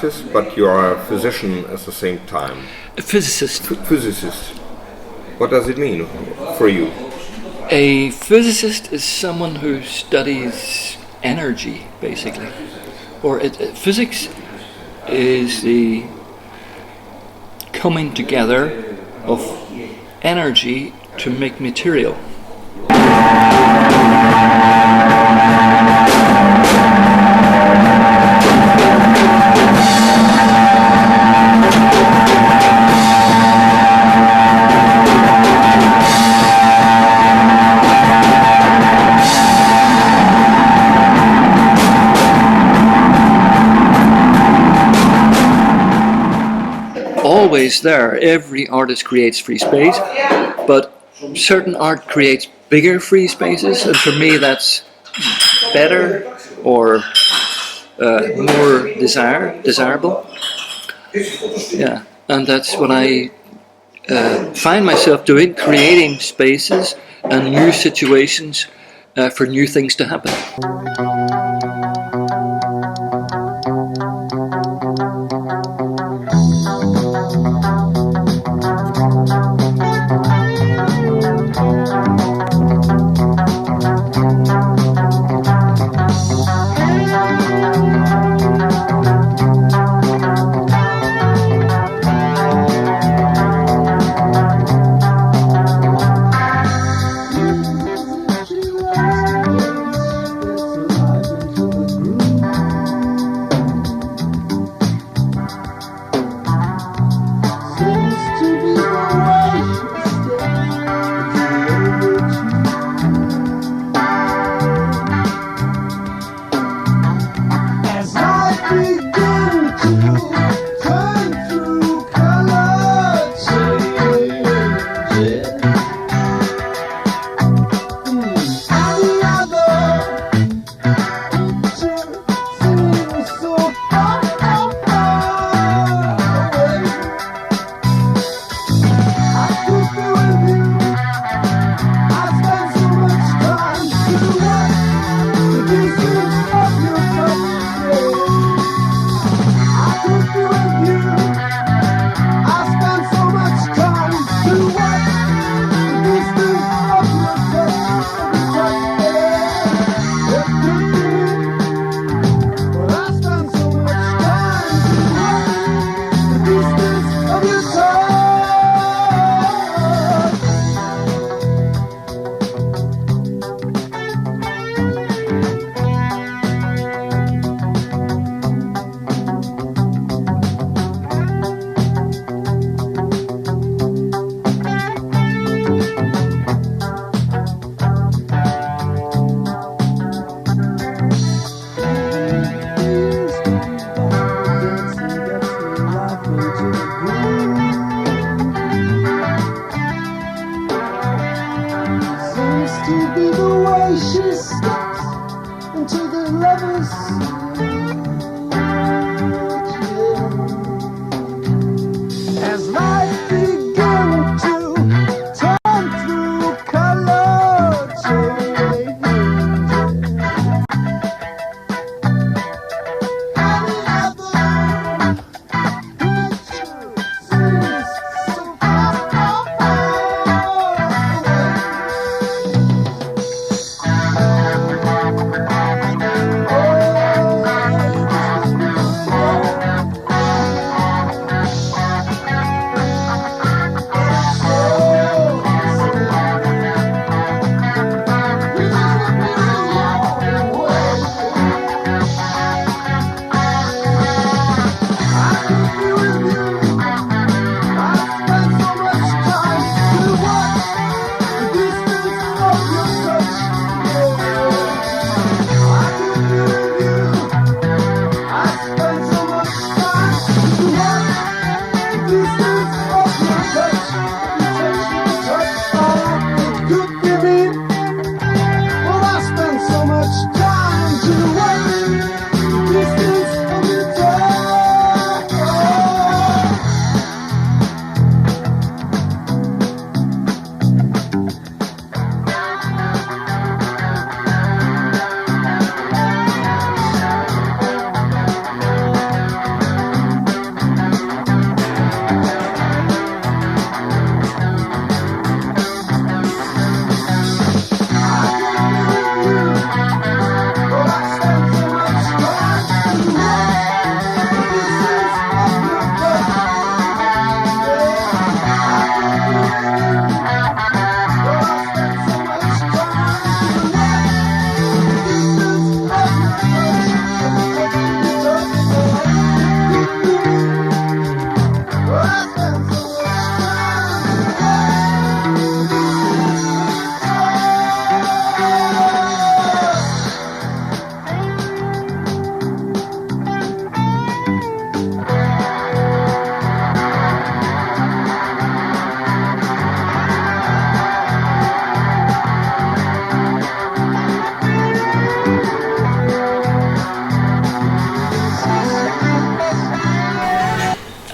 artist, but you are a physician at the same time. A physicist. Physicist. What does it mean for you? A physicist is someone who studies energy, basically. Physics is the coming together of energy to make material. Always there. Every artist creates free space, but certain art creates bigger free spaces, and for me that's better or more desirable. Yeah, and that's what I find myself doing, creating spaces and new situations for new things to happen.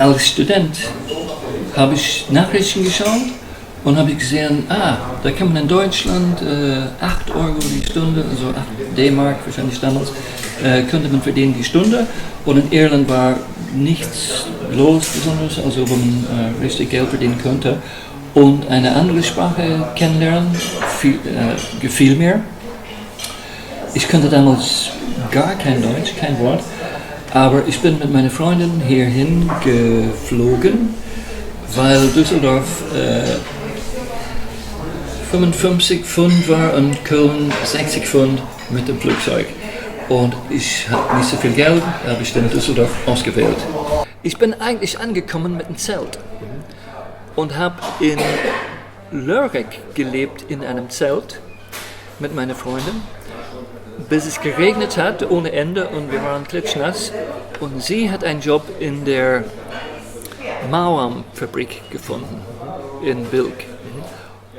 als Student habe ich Nachrichten geschaut und habe gesehen, da kann man in Deutschland 8 Euro die Stunde, also 8 D-Mark wahrscheinlich damals, könnte man verdienen die Stunde. Und in Irland war nichts los besonders, also wo man richtig Geld verdienen könnte. Und eine andere Sprache kennenlernen gefiel mir. Ich kannte damals gar kein Deutsch, kein Wort, aber ich bin mit meiner Freundin hierhin geflogen, weil Düsseldorf 55 Pfund war und Köln 60 Pfund mit dem Flugzeug. Und ich hatte nicht so viel Geld, habe ich dann Düsseldorf ausgewählt. Ich bin eigentlich angekommen mit einem Zelt und habe in Lörrach gelebt in einem Zelt mit meiner Freundin, bis es geregnet hat ohne Ende und wir waren klitschnass. Und sie hat einen Job in der Mauernfabrik gefunden in Bilk.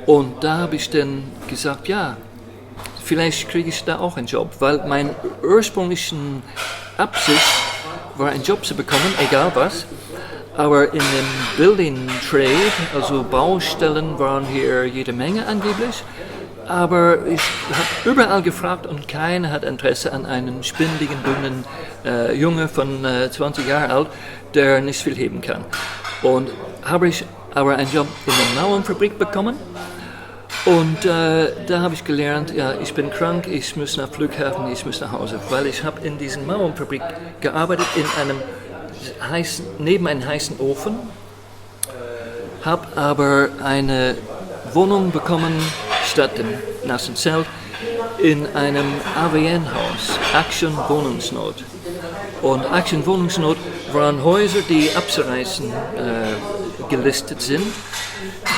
Und da habe ich dann gesagt, ja, vielleicht kriege ich da auch einen Job, weil mein ursprüngliche Absicht war, einen Job zu bekommen, egal was. Aber in dem Building Trade, also Baustellen, waren hier jede Menge angeblich. Aber ich habe überall gefragt und keiner hat Interesse an einem spindigen, dünnen Junge von 20 Jahren alt, der nicht viel heben kann. Und habe ich aber einen Job in der Mauernfabrik bekommen. Und da habe ich gelernt, ja, ich bin krank, ich muss nach Flughafen, ich muss nach Hause. Weil ich habe in dieser Mauernfabrik gearbeitet, neben einem heißen Ofen, habe aber eine Wohnung bekommen, statt dem nassen Zelt, in einem AWN-Haus, Action Wohnungsnot. Und Action Wohnungsnot waren Häuser, die abzureißen gelistet sind,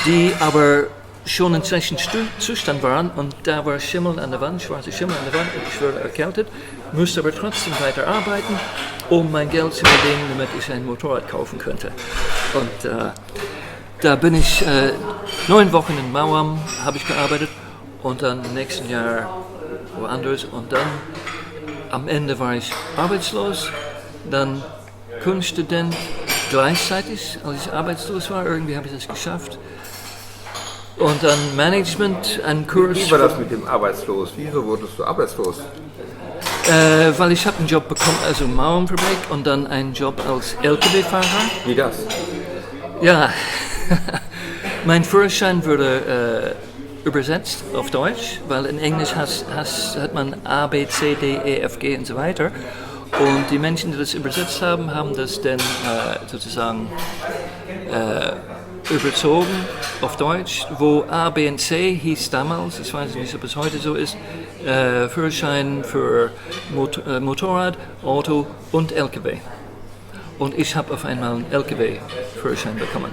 die aber schon in schlechten Zustand waren und da war Schimmel an der Wand, schwarze Schimmel an der Wand und ich wurde erkältet, musste aber trotzdem weiter arbeiten, um mein Geld zu verdienen, damit ich ein Motorrad kaufen könnte. Und da bin ich 9 Wochen in Mauern, habe ich gearbeitet und dann im nächsten Jahr woanders und dann am Ende war ich arbeitslos, dann Kunststudent gleichzeitig, als ich arbeitslos war, irgendwie habe ich das geschafft. Und dann Management, ein Kurs. Wie war das mit dem Arbeitslos? Wieso wurdest du arbeitslos? Weil ich habe einen Job bekommen, also Mauernfabrik und dann einen Job als LKW-Fahrer. Wie das? Ja, mein Führerschein wurde übersetzt auf Deutsch, weil in Englisch hat man A, B, C, D, E, F, G und so weiter. Und die Menschen, die das übersetzt haben, haben das dann sozusagen überzogen auf Deutsch, wo A, B und C hieß damals, ich weiß nicht, ob es heute so ist, Führerschein für Motorrad, Auto und LKW. Und ich habe auf einmal einen LKW-Führerschein bekommen.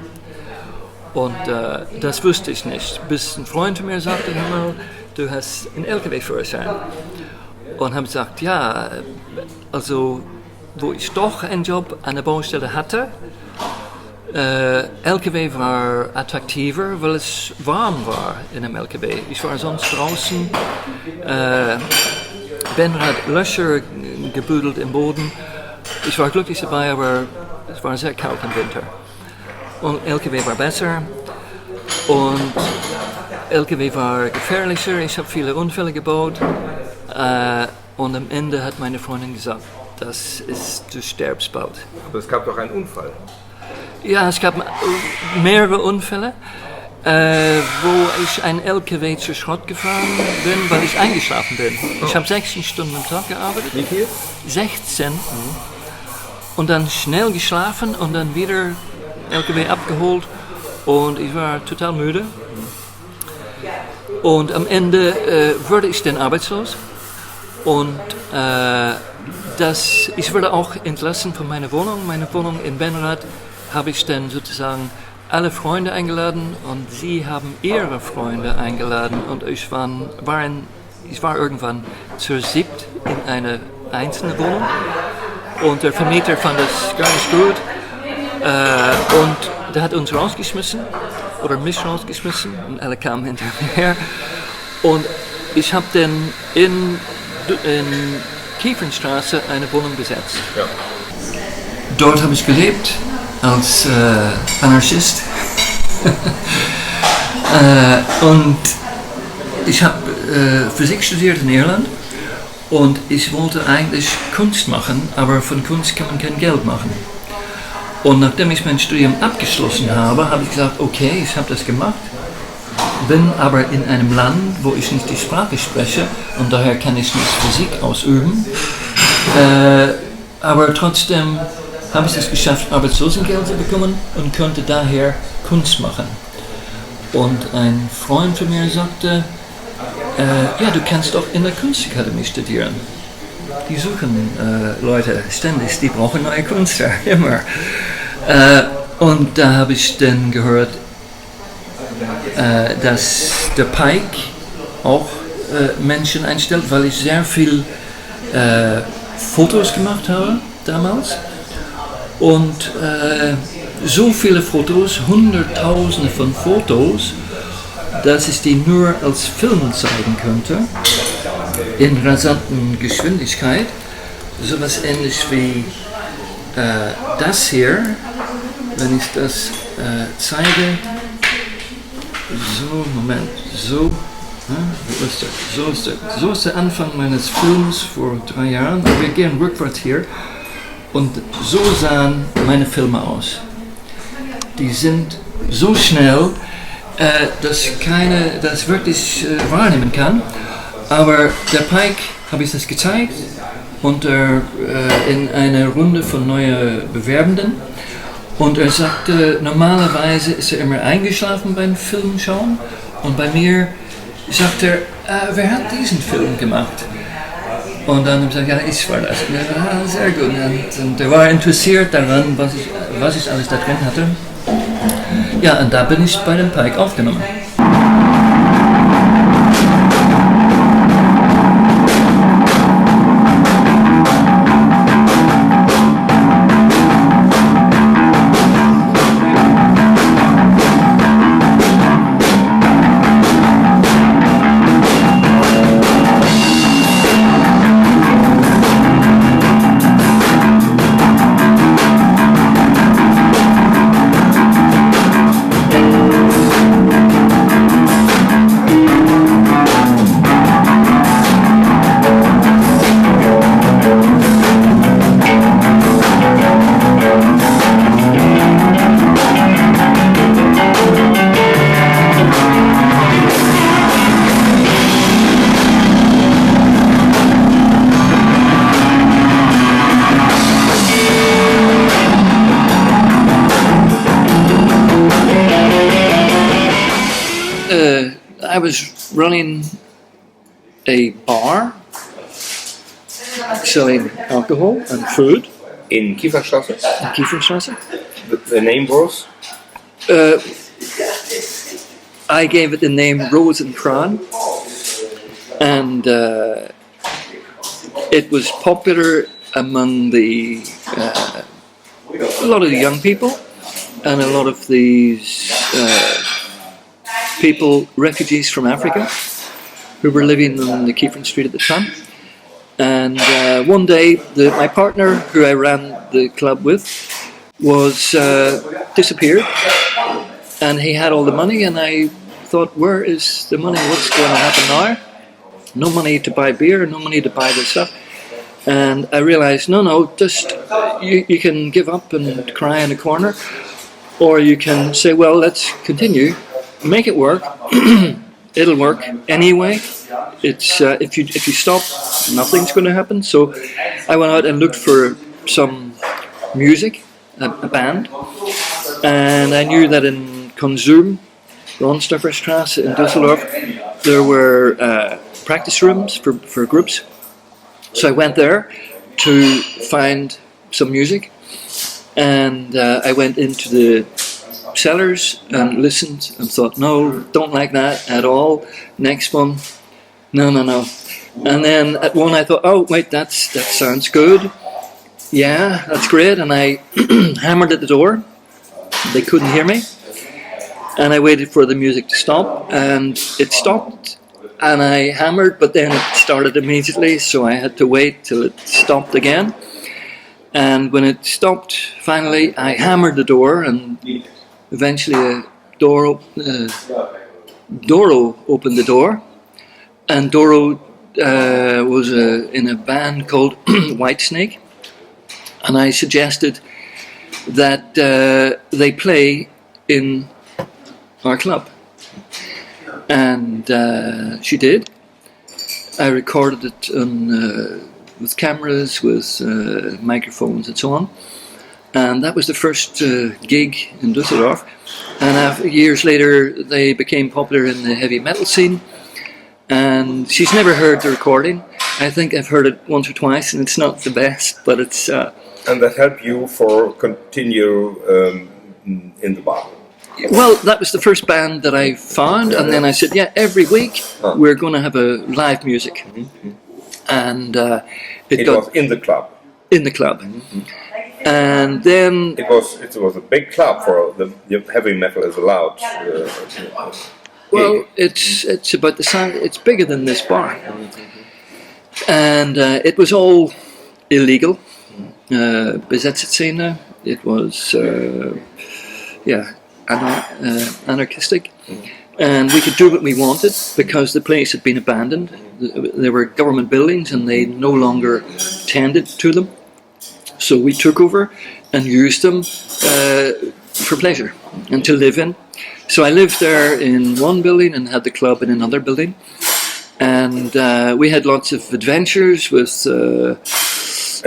Und das wusste ich nicht, bis ein Freund von mir sagte, hör mal, du hast einen LKW-Führerschein. Und habe gesagt, ja, also wo ich doch einen Job an der Baustelle hatte, LKW war attraktiver, weil es warm war in einem LKW. Ich war sonst draußen, Ben hat Löcher gebüdelt im Boden. Ich war glücklich dabei, aber es war sehr kalt im Winter. Und LKW war besser und LKW war gefährlicher. Ich habe viele Unfälle gebaut und am Ende hat meine Freundin gesagt, du stirbst bald. Aber es gab doch einen Unfall. Ja, es gab mehrere Unfälle, wo ich ein LKW zu Schrott gefahren bin, weil ich eingeschlafen bin. Ich habe 16 Stunden am Tag gearbeitet. Wie viel? 16. Und dann schnell geschlafen und dann wieder LKW abgeholt und ich war total müde. Und am Ende wurde ich dann arbeitslos und ich wurde auch entlassen von meiner Wohnung. Meine Wohnung in Benrath habe ich dann sozusagen alle Freunde eingeladen und sie haben ihre Freunde eingeladen und ich war irgendwann zur 7. in eine einzelne Wohnung und der Vermieter fand das gar nicht gut und der hat uns rausgeschmissen oder mich rausgeschmissen und alle kamen hinterher und ich habe dann in Kiefernstraße eine Wohnung besetzt. Ja. Dort habe ich gelebt als Anarchist. Und ich habe Physik studiert in Irland und ich wollte eigentlich Kunst machen, aber von Kunst kann man kein Geld machen. Und nachdem ich mein Studium abgeschlossen habe, habe ich gesagt, okay, ich habe das gemacht, bin aber in einem Land, wo ich nicht die Sprache spreche und daher kann ich nicht Physik ausüben. Aber trotzdem habe ich es geschafft, Arbeitslosengeld zu bekommen und konnte daher Kunst machen. Und ein Freund von mir sagte, ja, du kannst doch in der Kunstakademie studieren. Die suchen Leute ständig, die brauchen neue Künstler, immer. Und da habe ich dann gehört, dass der Paik auch Menschen einstellt, weil ich sehr viel Fotos gemacht habe damals. Und so viele Fotos, Hunderttausende von Fotos, dass ich die nur als Film zeigen könnte, in rasanten Geschwindigkeit, sowas ähnlich wie das hier, wenn ich das zeige, so, Moment, so, so ist der Anfang meines Films vor 3 Jahren, aber wir gehen rückwärts hier und so sahen meine Filme aus. Die sind so schnell, dass keiner das wirklich wahrnehmen kann. Aber der Paik habe ich das gezeigt und in einer Runde von neuen Bewerbenden. Und er sagte, normalerweise ist er immer eingeschlafen beim Filmschauen. Und bei mir sagt er, wer hat diesen Film gemacht? Und dann habe ich gesagt, ja, ich war das. Und er war sehr gut. Und er war interessiert daran, was ich alles da drin hatte. Ja, und da bin ich bei dem Paik aufgenommen. I was running a bar selling alcohol and food In Kieferstraße? in Kiefernstraße. The name was? I gave it the name Rose and Kran, and it was popular among a lot of the young people and a lot of these people, refugees from Africa, who were living on the Kiefern Street at the time. And one day, my partner, who I ran the club with, was disappeared, and he had all the money. And I thought, where is the money? What's going to happen now? No money to buy beer, no money to buy this stuff. And I realized, no, just you can give up and cry in a corner, or you can say, well, let's continue, make it work. It'll work anyway. It's if you stop, nothing's going to happen. So I went out and looked for some music, a band, and I knew that in Konsum, Ronstofferstrasse in Düsseldorf, there were practice rooms for groups. So I went there to find some music, and I went into the cellars and listened and thought, no, don't like that at all. Next one, no. And then at one I thought, oh wait, that sounds good. Yeah, that's great. And I hammered at the door. They couldn't hear me. And I waited for the music to stop, and it stopped. And I hammered, but then it started immediately, so I had to wait till it stopped again. And when it stopped, finally, I hammered the door, and eventually Doro opened the door, and Doro was in a band called Whitesnake, and I suggested that they play in our club, and she did. I recorded it with cameras, with microphones and so on, and that was the first gig in Düsseldorf. And years later they became popular in the heavy metal scene, and she's never heard the recording. I think I've heard it once or twice, and it's not the best, but it's... And that helped you for continue in the bar? Well, that was the first band that I found, and then I said, yeah, every week we're going to have a live music. And it was in the club? In the club. And then... It was a big club for the heavy metal is allowed. Well, it's about the size, it's bigger than this bar. And it was all illegal. Bezetzer-Szene. It was, anarchistic. And we could do what we wanted because the place had been abandoned. There were government buildings and they no longer tended to them. So we took over and used them for pleasure and to live in. So I lived there in one building and had the club in another building. And we had lots of adventures with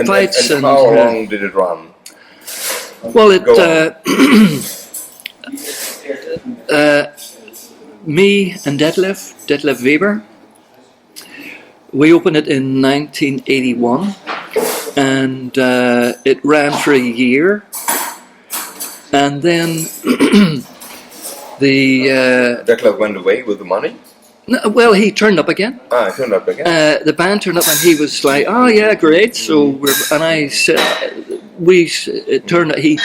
fights. And how long did it run? Well, me and Detlef Weber, we opened it in 1981, and it ran for a year, and then Detlef went away with the money? No, well, he turned up again. He turned up again. The band turned up, and he was like, "Oh yeah, great." So and I said, it turned out he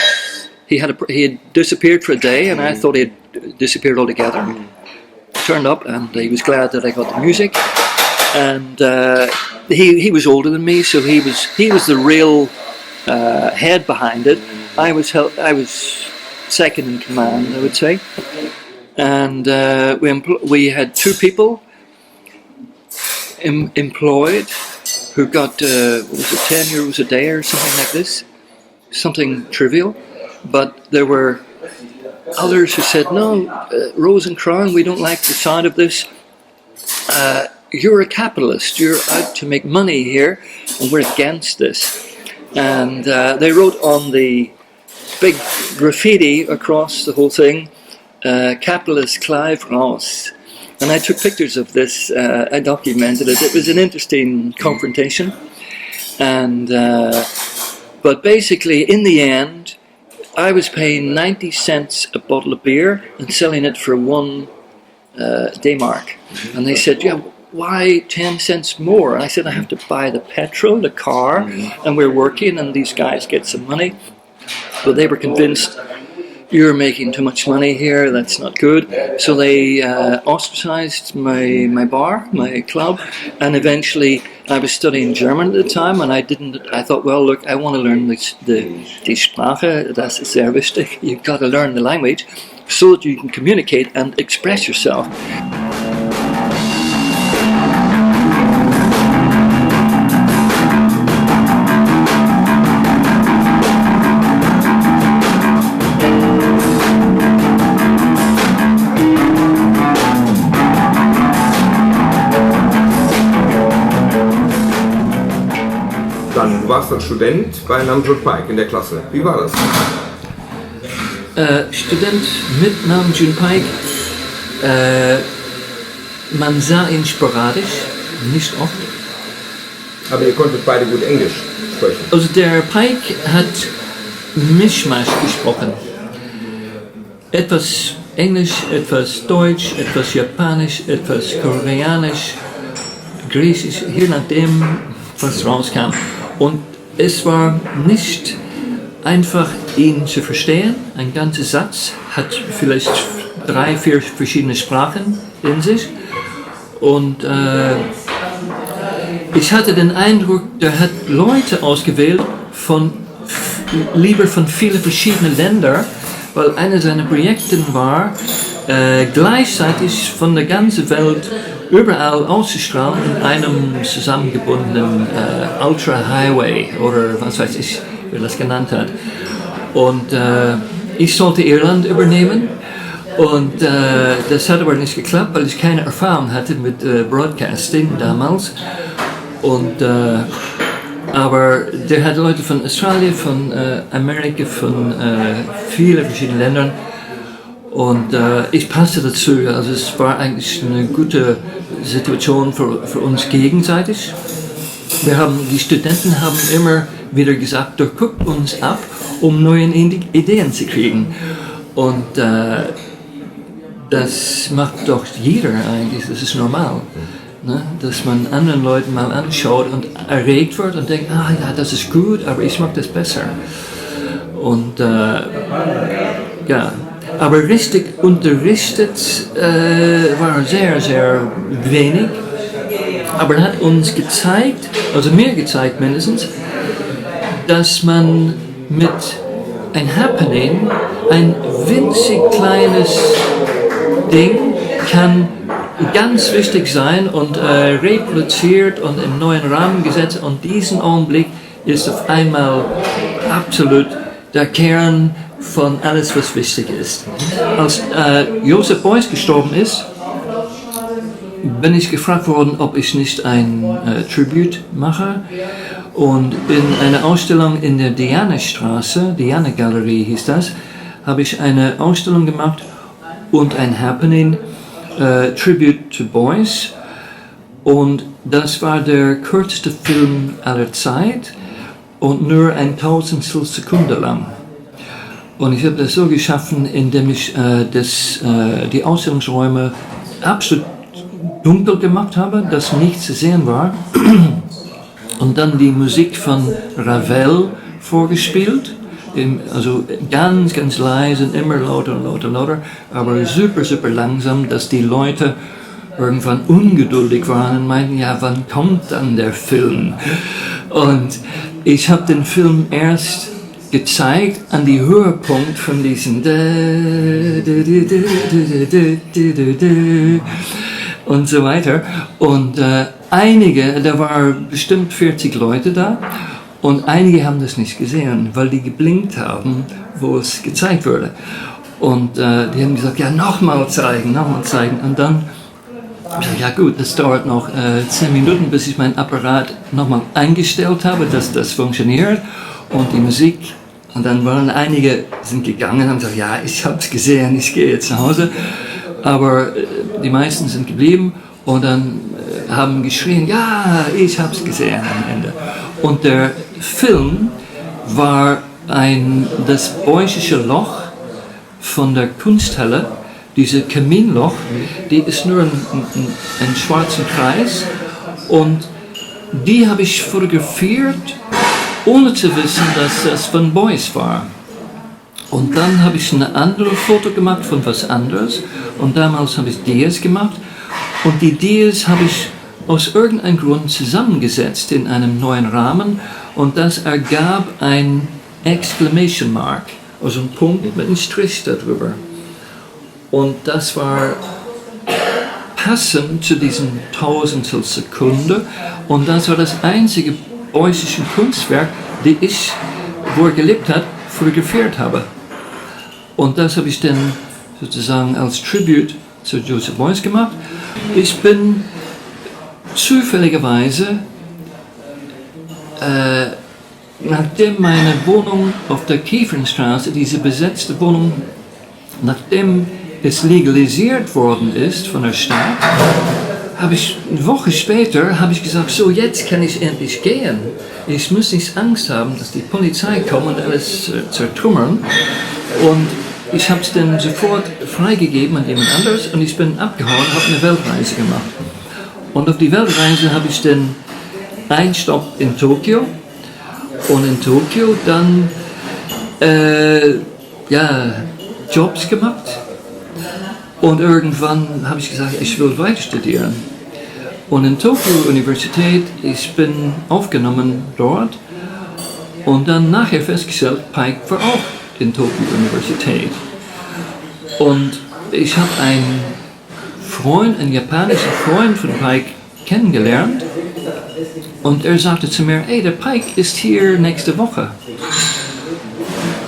had disappeared for a day, and I thought he had disappeared altogether. Turned up, and he was glad that I got the music, and he was older than me, so he was the real head behind it. I was second in command, I would say. And we had two people employed who got was it 10 euros a day or something like this, something trivial. But there were others who said, "No, Rose and Crown, we don't like the sound of this. You're a capitalist. You're out to make money here, and we're against this." And they wrote on the big graffiti across the whole thing, "Capitalist Clive Ross." And I took pictures of this, I documented it. It was an interesting confrontation. And but basically, in the end, I was paying 90 cents a bottle of beer and selling it for 1 D-mark. And they said, "Yeah, why 10 cents more?" And I said, "I have to buy the petrol, the car, and we're working, and these guys get some money." But they were convinced, "You're making too much money here, that's not good." So they ostracized my bar, my club, and eventually I was studying German at the time, and I thought, well, look, I want to learn die Sprache, das ist sehr wichtig. You've got to learn the language so that you can communicate and express yourself. Du warst dann Student bei Nam June Paik in der Klasse. Wie war das? Student mit Nam June Paik. Man sah ihn sporadisch, nicht oft. Aber ihr konntet beide gut Englisch sprechen. Also der Paik hat Mischmasch gesprochen. Etwas Englisch, etwas Deutsch, etwas Japanisch, etwas Koreanisch, Griechisch, je nachdem, was rauskam. Und es war nicht einfach, ihn zu verstehen. Ein ganzer Satz hat vielleicht 3, 4 verschiedene Sprachen in sich. Und ich hatte den Eindruck, der hat Leute ausgewählt von lieber von vielen verschiedenen Ländern, weil einer seiner Projekte war, gleichzeitig von der ganzen Welt überall auszustrahlen in einem zusammengebundenen Ultra Highway oder was weiß ich, wie er das genannt hat. Und ich sollte Irland übernehmen und das hat aber nicht geklappt, weil ich keine Erfahrung hatte mit Broadcasting damals. Und aber der hat Leute von Australien, von Amerika, von vielen verschiedenen Ländern. Und ich passte dazu, also es war eigentlich eine gute Situation für uns gegenseitig. Die Studenten haben immer wieder gesagt, doch guckt uns ab, um neue Ideen zu kriegen. Und das macht doch jeder eigentlich, das ist normal. Ne? Dass man anderen Leuten mal anschaut und erregt wird und denkt, ah ja, das ist gut, aber ich mag das besser. Und ja. Aber richtig unterrichtet war sehr, sehr wenig. Aber er hat uns gezeigt, also mir gezeigt mindestens, dass man mit ein Happening, ein winzig kleines Ding, kann ganz wichtig sein und reproduziert und in neuen Rahmen gesetzt. Und diesen Augenblick ist auf einmal absolut der Kern von alles, was wichtig ist. Als Joseph Beuys gestorben ist, bin ich gefragt worden, ob ich nicht ein Tribut mache. Und in einer Ausstellung in der Diane-Straße, Diane-Galerie hieß das, habe ich eine Ausstellung gemacht und ein Happening, Tribute to Beuys. Und das war der kürzeste Film aller Zeit und nur ein Tausendstel Sekunde lang. Und ich habe das so geschaffen, indem ich die Ausstellungsräume absolut dunkel gemacht habe, dass nichts zu sehen war. Und dann die Musik von Ravel vorgespielt. Also ganz, ganz leise, immer lauter, lauter, lauter, aber super, super langsam, dass die Leute irgendwann ungeduldig waren und meinten, ja, wann kommt dann der Film? Und ich habe den Film erst gezeigt an die Höhepunkt von diesen und so weiter. Und einige, da waren bestimmt 40 Leute da und einige haben das nicht gesehen, weil die geblinkt haben, wo es gezeigt wurde. Und die haben gesagt, ja, nochmal zeigen. Und dann ja gut, das dauert noch 10 Minuten, bis ich mein Apparat nochmal eingestellt habe, dass das funktioniert und die Musik. Und dann waren einige sind gegangen und haben gesagt, ja, ich habe es gesehen, ich gehe jetzt nach Hause. Aber die meisten sind geblieben und dann haben geschrien, ja, ich habe es gesehen am Ende. Und der Film war das Beusische Loch von der Kunsthalle. Diese Kaminloch, die ist nur ein schwarzer Kreis und die habe ich fotografiert, ohne zu wissen, dass das von Beuys war. Und dann habe ich ein anderes Foto gemacht von was anderes und damals habe ich Dias gemacht und die Dias habe ich aus irgendeinem Grund zusammengesetzt in einem neuen Rahmen und das ergab ein Exclamation Mark, also ein Punkt mit einem Strich darüber. Und das war passend zu diesem Tausendstel Sekunde und das war das einzige Beusische Kunstwerk, das ich, wo er gelebt hat, fotografiert habe. Und das habe ich dann sozusagen als Tribute zu Joseph Beuys gemacht. Ich bin zufälligerweise, nachdem meine Wohnung auf der Kiefernstraße, diese besetzte Wohnung, nachdem es legalisiert worden ist von der Stadt, habe ich eine Woche später gesagt, so jetzt kann ich endlich gehen. Ich muss nicht Angst haben, dass die Polizei kommt und alles zertrümmern. Und ich habe es dann sofort freigegeben an jemand anderes und ich bin abgehauen, habe eine Weltreise gemacht. Und auf die Weltreise habe ich dann einen Stopp in Tokio und in Tokio dann Jobs gemacht. Und irgendwann habe ich gesagt, ich will weiter studieren. Und in Tokio Universität, ich bin aufgenommen dort Und dann nachher festgestellt, Paik war auch in Tokyo Universität. Und ich habe einen Freund, einen japanischen Freund von Paik kennengelernt. Und er sagte zu mir, hey, der Paik ist hier nächste Woche.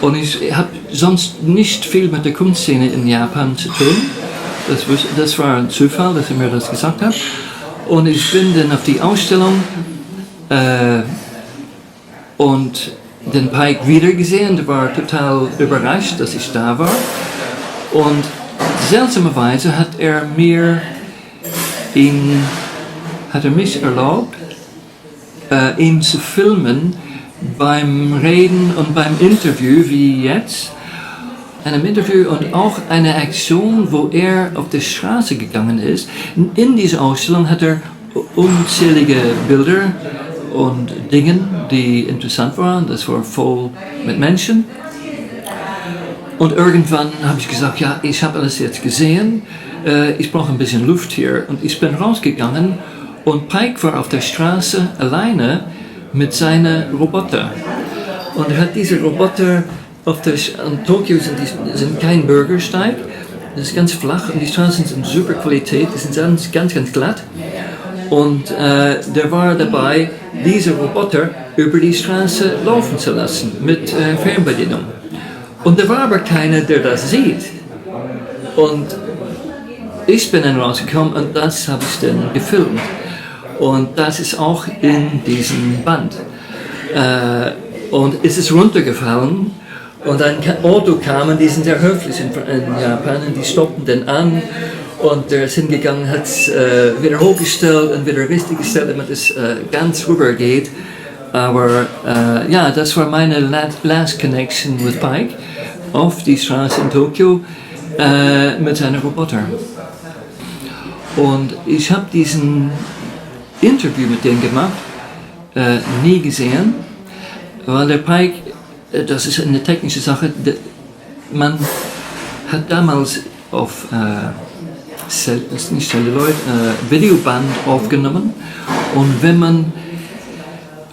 Und ich habe sonst nicht viel mit der Kunstszene in Japan zu tun. Das war ein Zufall, dass er mir das gesagt hat. Und ich bin dann auf die Ausstellung und den Paik wieder gesehen. Der war total überrascht, dass ich da war. Und seltsamerweise hat er mich erlaubt, ihn zu filmen beim Reden und beim Interview wie jetzt. Einem Interview und auch eine Aktion, wo er auf die Straße gegangen ist. In dieser Ausstellung hat er unzählige Bilder und Dinge, die interessant waren. Das war voll mit Menschen. Und irgendwann habe ich gesagt, ja, ich habe alles jetzt gesehen. Ich brauche ein bisschen Luft hier. Und ich bin rausgegangen und Paik war auf der Straße alleine mit seinen Roboter. Und er hat diese Roboter in Tokio sind kein Bürgersteig, das ist ganz flach und die Straßen sind super Qualität, die sind ganz glatt. Und der war dabei, diese Roboter über die Straße laufen zu lassen mit Fernbedienung. Und da war aber keiner, der das sieht. Und ich bin dann rausgekommen und das habe ich dann gefilmt. Und das ist auch in diesem Band. Und es ist runtergefallen. Und ein Auto kam und die sind sehr höflich in Japan und die stoppten den an und der ist hingegangen, hat es wieder hochgestellt und wieder richtig gestellt, damit es ganz rüber geht. Aber ja, das war meine last connection with Paik auf die Straße in Tokio mit seinen Roboter. Und ich habe diesen Interview mit denen gemacht, nie gesehen, weil der Paik, das ist eine technische Sache, man hat damals auf Videoband aufgenommen und wenn man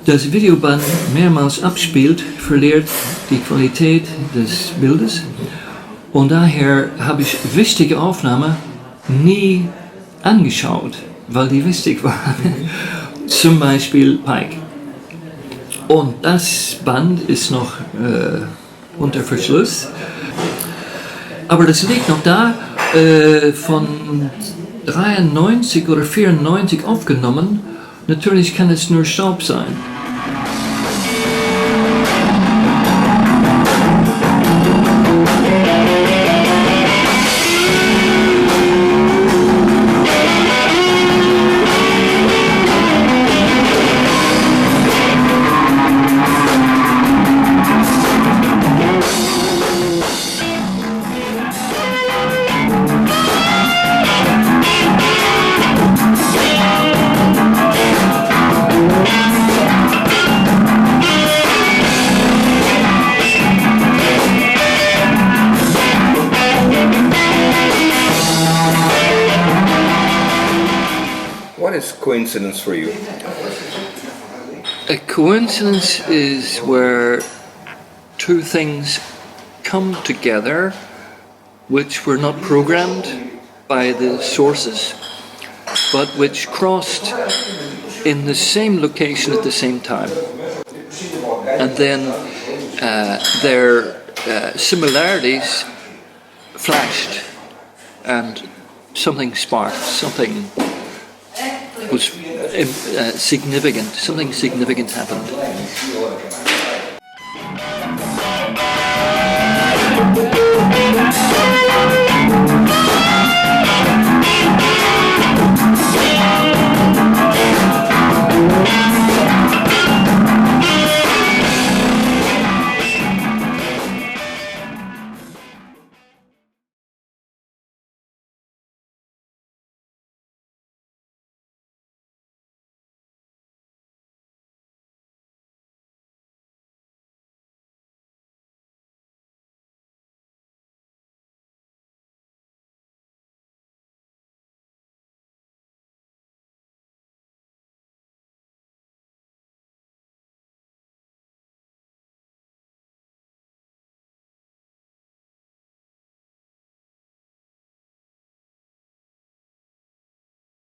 das Videoband mehrmals abspielt, verliert die Qualität des Bildes und daher habe ich wichtige Aufnahmen nie angeschaut, weil die wichtig waren, zum Beispiel Paik. Und das Band ist noch unter Verschluss. Aber das liegt noch da, von 93 oder 94 aufgenommen. Natürlich kann es nur Staub sein. What is coincidence for you? A coincidence is where two things come together which were not programmed by the sources, but which crossed in the same location at the same time. And then their similarities flashed and something sparked, something was significant, something significant happened.